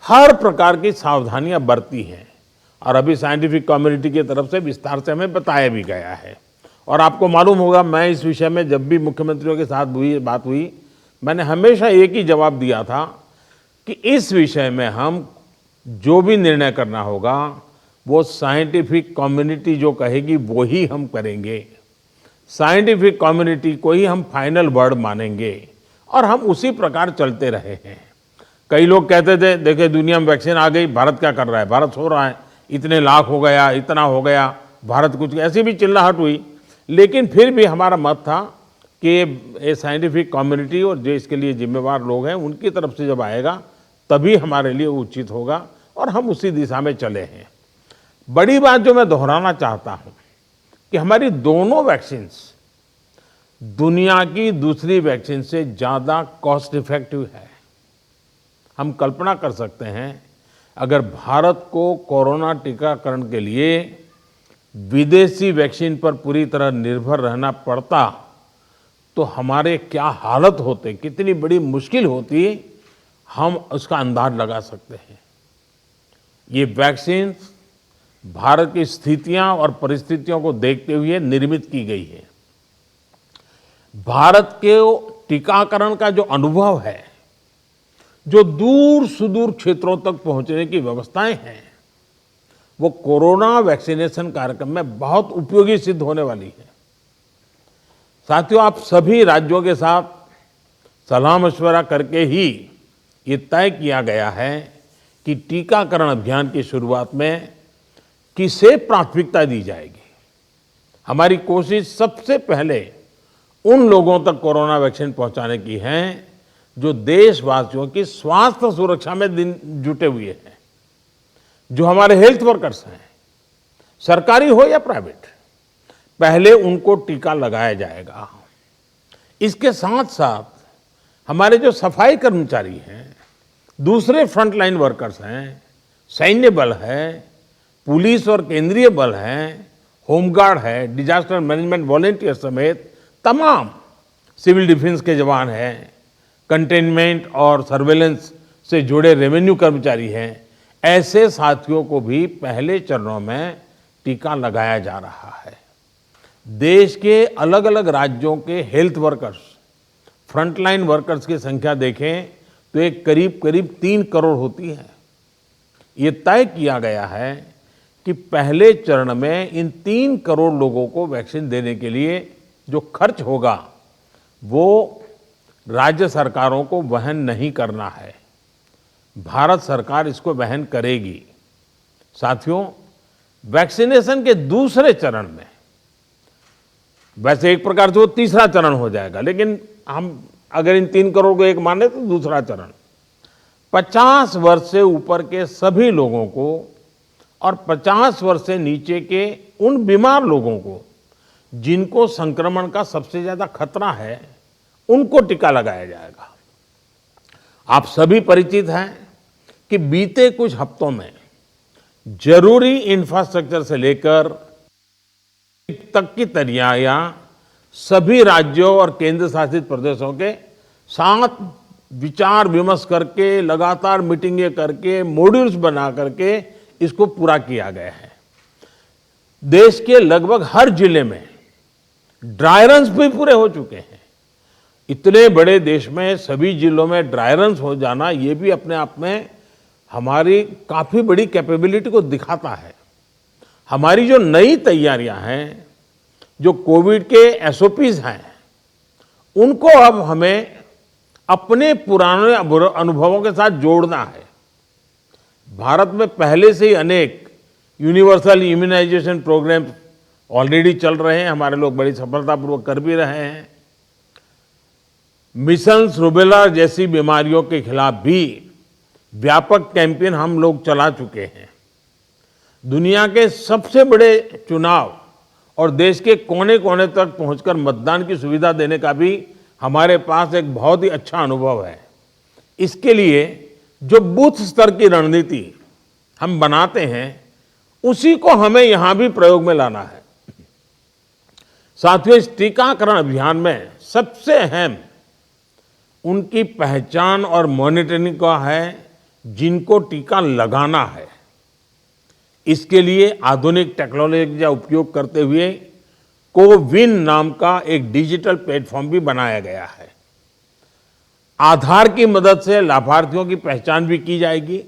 हर प्रकार की सावधानियां बरती हैं और अभी साइंटिफिक कम्युनिटी की तरफ से विस्तार से हमें बताया भी गया है। और आपको मालूम होगा, मैं इस विषय में जब भी मुख्यमंत्रियों के साथ बात हुई, मैंने हमेशा एक ही जवाब दिया था कि इस विषय में हम जो भी निर्णय करना होगा वो साइंटिफिक कम्युनिटी जो कहेगी वो ही हम करेंगे। साइंटिफिक कम्युनिटी को ही हम फाइनल वर्ड मानेंगे और हम उसी प्रकार चलते रहे हैं। कई लोग कहते थे, देखिए दुनिया में वैक्सीन आ गई, भारत क्या कर रहा है, भारत सो रहा है, इतने लाख हो गया, इतना हो गया, भारत कुछ, ऐसी भी चिल्लाहट हुई। लेकिन फिर भी हमारा मत था कि ये साइंटिफिक कम्युनिटी और जो इसके लिए जिम्मेवार लोग हैं उनकी तरफ से जब आएगा तभी हमारे लिए उचित होगा और हम उसी दिशा में चले हैं। बड़ी बात जो मैं दोहराना चाहता हूं कि हमारी दोनों वैक्सीन्स दुनिया की दूसरी वैक्सीन से ज़्यादा कॉस्ट इफेक्टिव है। हम कल्पना कर सकते हैं, अगर भारत को कोरोना टीकाकरण के लिए विदेशी वैक्सीन पर पूरी तरह निर्भर रहना पड़ता तो हमारे क्या हालत होते, कितनी बड़ी मुश्किल होती, हम उसका अंदाज लगा सकते हैं। ये वैक्सीन भारत की स्थितियां और परिस्थितियों को देखते हुए निर्मित की गई है। भारत के टीकाकरण का जो अनुभव है, जो दूर सुदूर क्षेत्रों तक पहुंचने की व्यवस्थाएं हैं, वो कोरोना वैक्सीनेशन कार्यक्रम में बहुत उपयोगी सिद्ध होने वाली है। साथियों, आप सभी राज्यों के साथ सलाह मशवरा करके ही ये तय किया गया है कि टीकाकरण अभियान की शुरुआत में किसे प्राथमिकता दी जाएगी। हमारी कोशिश सबसे पहले उन लोगों तक कोरोना वैक्सीन पहुंचाने की है जो देशवासियों की स्वास्थ्य सुरक्षा में जुटे हुए हैं, जो हमारे हेल्थ वर्कर्स हैं, सरकारी हो या प्राइवेट, पहले उनको टीका लगाया जाएगा। इसके साथ साथ हमारे जो सफाई कर्मचारी हैं, दूसरे फ्रंटलाइन वर्कर्स हैं, सैन्य बल है, पुलिस और केंद्रीय बल हैं, होमगार्ड है, डिजास्टर मैनेजमेंट वॉलेंटियर समेत तमाम सिविल डिफेंस के जवान हैं, कंटेनमेंट और सर्वेलेंस से जुड़े रेवेन्यू कर्मचारी हैं, ऐसे साथियों को भी पहले चरणों में टीका लगाया जा रहा है। देश के अलग अलग राज्यों के हेल्थ वर्कर्स, फ्रंटलाइन वर्कर्स की संख्या देखें तो एक करीब 3 करोड़ होती है। ये तय किया गया है कि पहले चरण में इन 3 करोड़ लोगों को वैक्सीन देने के लिए जो खर्च होगा वो राज्य सरकारों को वहन नहीं करना है, भारत सरकार इसको वहन करेगी। साथियों, वैक्सीनेशन के दूसरे चरण में, वैसे एक प्रकार से वो तीसरा चरण हो जाएगा, लेकिन हम अगर इन 3 करोड़ को एक माने तो दूसरा चरण 50 वर्ष से ऊपर के सभी लोगों को और 50 वर्ष से नीचे के उन बीमार लोगों को जिनको संक्रमण का सबसे ज्यादा खतरा है, उनको टीका लगाया जाएगा। आप सभी परिचित हैं कि बीते कुछ हफ्तों में जरूरी इंफ्रास्ट्रक्चर से लेकर तक की तैयारियां सभी राज्यों और केंद्र शासित प्रदेशों के साथ विचार विमर्श करके, लगातार मीटिंगें करके, मॉड्यूल्स बना करके इसको पूरा किया गया है। देश के लगभग हर जिले में ड्राई रन्स भी पूरे हो चुके हैं। इतने बड़े देश में सभी जिलों में ड्राई रन्स हो जाना, ये भी अपने आप में हमारी काफी बड़ी कैपेबिलिटी को दिखाता है। हमारी जो नई तैयारियां हैं, जो कोविड के एसओपीज हैं, उनको अब हमें अपने पुराने अनुभवों के साथ जोड़ना है। भारत में पहले से ही अनेक यूनिवर्सल इम्यूनाइजेशन प्रोग्राम ऑलरेडी चल रहे हैं, हमारे लोग बड़ी सफलतापूर्वक कर भी रहे हैं। मिशंस रूबेला जैसी बीमारियों के खिलाफ भी व्यापक कैंपेन हम लोग चला चुके हैं। दुनिया के सबसे बड़े चुनाव और देश के कोने कोने तक पहुंचकर मतदान की सुविधा देने का भी हमारे पास एक बहुत ही अच्छा अनुभव है। इसके लिए जो बूथ स्तर की रणनीति हम बनाते हैं, उसी को हमें यहां भी प्रयोग में लाना है। साथियों, इस टीकाकरण अभियान में सबसे अहम उनकी पहचान और मॉनिटरिंग का है जिनको टीका लगाना है, इसके लिए आधुनिक टेक्नोलॉजी का उपयोग करते हुए कोविन नाम का एक डिजिटल प्लेटफॉर्म भी बनाया गया है। आधार की मदद से लाभार्थियों की पहचान भी की जाएगी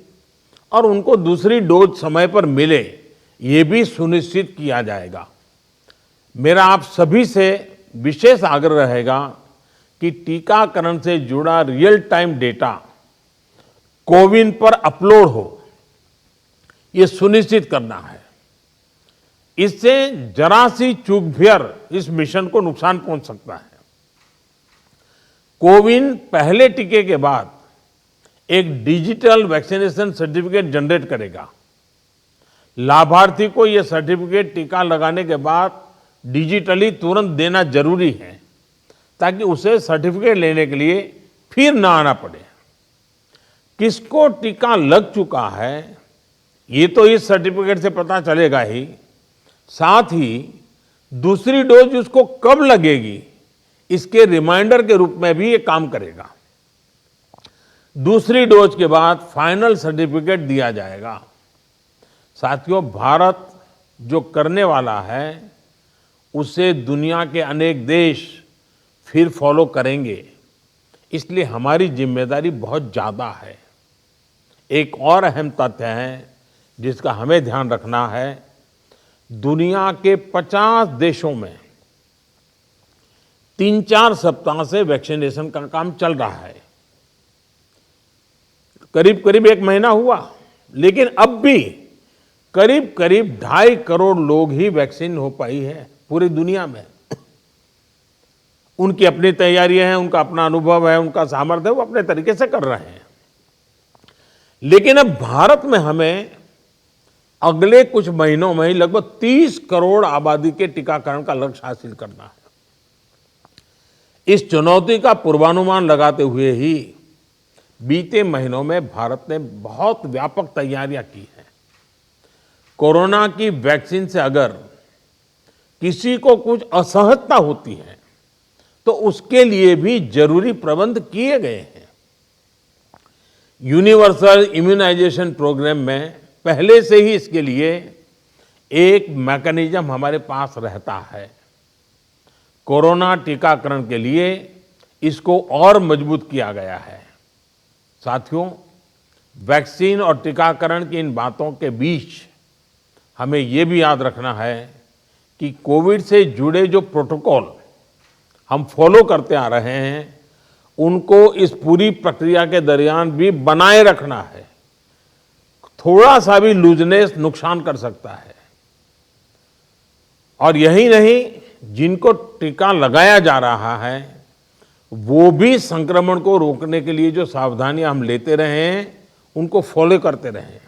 और उनको दूसरी डोज समय पर मिले, ये भी सुनिश्चित किया जाएगा। मेरा आप सभी से विशेष आग्रह रहेगा कि टीकाकरण से जुड़ा रियल टाइम डेटा कोविन पर अपलोड हो, ये सुनिश्चित करना है। इससे जरा सी चूक भी इस मिशन को नुकसान पहुंच सकता है। कोविन पहले टीके के बाद एक डिजिटल वैक्सीनेशन सर्टिफिकेट जनरेट करेगा। लाभार्थी को यह सर्टिफिकेट टीका लगाने के बाद डिजिटली तुरंत देना जरूरी है, ताकि उसे सर्टिफिकेट लेने के लिए फिर ना आना पड़े। किसको टीका लग चुका है, ये तो इस सर्टिफिकेट से पता चलेगा ही, साथ ही दूसरी डोज उसको कब लगेगी, इसके रिमाइंडर के रूप में भी ये काम करेगा। दूसरी डोज के बाद फाइनल सर्टिफिकेट दिया जाएगा। साथियों, भारत जो करने वाला है, उसे दुनिया के अनेक देश फिर फॉलो करेंगे, इसलिए हमारी जिम्मेदारी बहुत ज़्यादा है। एक और अहम तथ्य है जिसका हमें ध्यान रखना है। दुनिया के 50 देशों में 3-4 सप्ताह से वैक्सीनेशन का काम चल रहा है। करीब करीब 1 महीना हुआ, लेकिन अब भी करीब करीब 2.5 करोड़ लोग ही वैक्सीन हो पाई है पूरी दुनिया में। उनकी अपनी तैयारियां हैं, उनका अपना अनुभव है, उनका सामर्थ्य है, वो अपने तरीके से कर रहे हैं। लेकिन अब भारत में हमें अगले कुछ महीनों में ही लगभग 30 करोड़ आबादी के टीकाकरण का लक्ष्य हासिल करना है। इस चुनौती का पूर्वानुमान लगाते हुए ही बीते महीनों में भारत ने बहुत व्यापक तैयारियां की हैं। कोरोना की वैक्सीन से अगर किसी को कुछ असहजता होती है, तो उसके लिए भी जरूरी प्रबंध किए गए हैं। यूनिवर्सल इम्यूनाइजेशन प्रोग्राम में पहले से ही इसके लिए एक मैकेनिज्म हमारे पास रहता है। कोरोना टीकाकरण के लिए इसको और मजबूत किया गया है। साथियों, वैक्सीन और टीकाकरण की इन बातों के बीच हमें ये भी याद रखना है कि कोविड से जुड़े जो प्रोटोकॉल हम फॉलो करते आ रहे हैं, उनको इस पूरी प्रक्रिया के दरमियान भी बनाए रखना है। थोड़ा सा भी लूजनेस नुकसान कर सकता है। और यही नहीं, जिनको टीका लगाया जा रहा है, वो भी संक्रमण को रोकने के लिए जो सावधानियां हम लेते रहे हैं, उनको फॉलो करते रहे।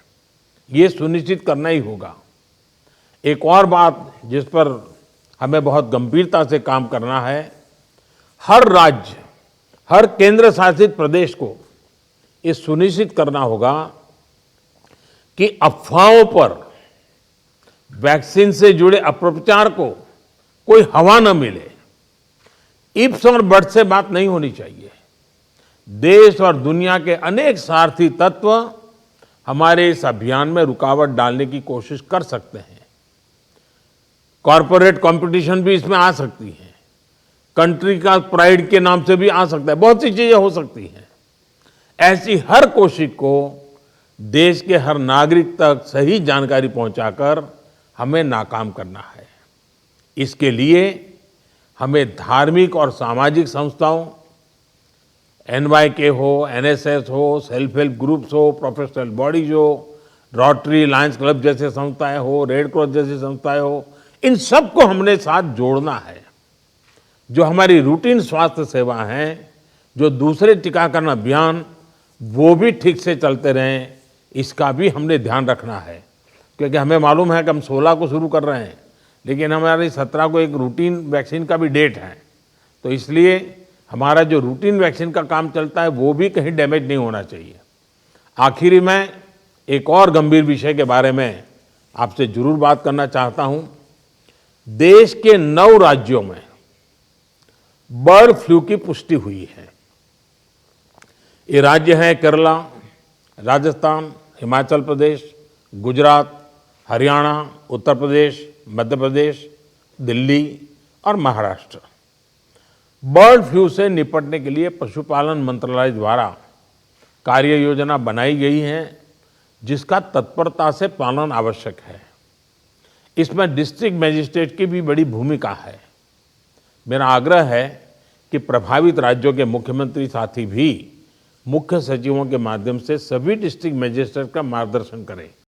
ये सुनिश्चित करना ही होगा। एक और बात जिस पर हमें बहुत गंभीरता से काम करना है, हर राज्य, हर केंद्र शासित प्रदेश को ये सुनिश्चित करना होगा कि अफवाहों पर, वैक्सीन से जुड़े अपप्रचार को कोई हवा न मिले। इफ्स और बट्स से बात नहीं होनी चाहिए। देश और दुनिया के अनेक स्वार्थी तत्व हमारे इस अभियान में रुकावट डालने की कोशिश कर सकते हैं। कॉरपोरेट कंपटीशन भी इसमें आ सकती है। कंट्री का प्राइड के नाम से भी आ सकता है। बहुत सी चीजें हो सकती हैं। ऐसी हर कोशिश को देश के हर नागरिक तक सही जानकारी पहुंचाकर हमें नाकाम करना है। इसके लिए हमें धार्मिक और सामाजिक संस्थाओं, NYK हो, NSS हो, सेल्फ हेल्प ग्रुप्स हो, प्रोफेशनल बॉडीज हो, रोटरी, लायंस क्लब जैसे संस्थाएं हो, रेड क्रॉस जैसी संस्थाएं हो, इन सबको हमने साथ जोड़ना है। जो हमारी रूटीन स्वास्थ्य सेवा हैं, जो दूसरे टीकाकरण अभियान, वो भी ठीक से चलते रहें, इसका भी हमने ध्यान रखना है। क्योंकि हमें मालूम है कि हम 16 को शुरू कर रहे हैं, लेकिन हमारी 17 को एक रूटीन वैक्सीन का भी डेट है। तो इसलिए हमारा जो रूटीन वैक्सीन का काम चलता है, वो भी कहीं डैमेज नहीं होना चाहिए। आखिरी में एक और गंभीर विषय के बारे में आपसे जरूर बात करना चाहता हूं। देश के 9 राज्यों में बर्ड फ्लू की पुष्टि हुई है। ये राज्य हैं केरला, राजस्थान, हिमाचल प्रदेश, गुजरात, हरियाणा, उत्तर प्रदेश, मध्य प्रदेश, दिल्ली और महाराष्ट्र। बर्ड फ्लू से निपटने के लिए पशुपालन मंत्रालय द्वारा कार्य योजना बनाई गई है, जिसका तत्परता से पालन आवश्यक है। इसमें डिस्ट्रिक्ट मजिस्ट्रेट की भी बड़ी भूमिका है। मेरा आग्रह है कि प्रभावित राज्यों के मुख्यमंत्री साथी भी मुख्य सचिवों के माध्यम से सभी डिस्ट्रिक्ट मजिस्ट्रेट का मार्गदर्शन करें।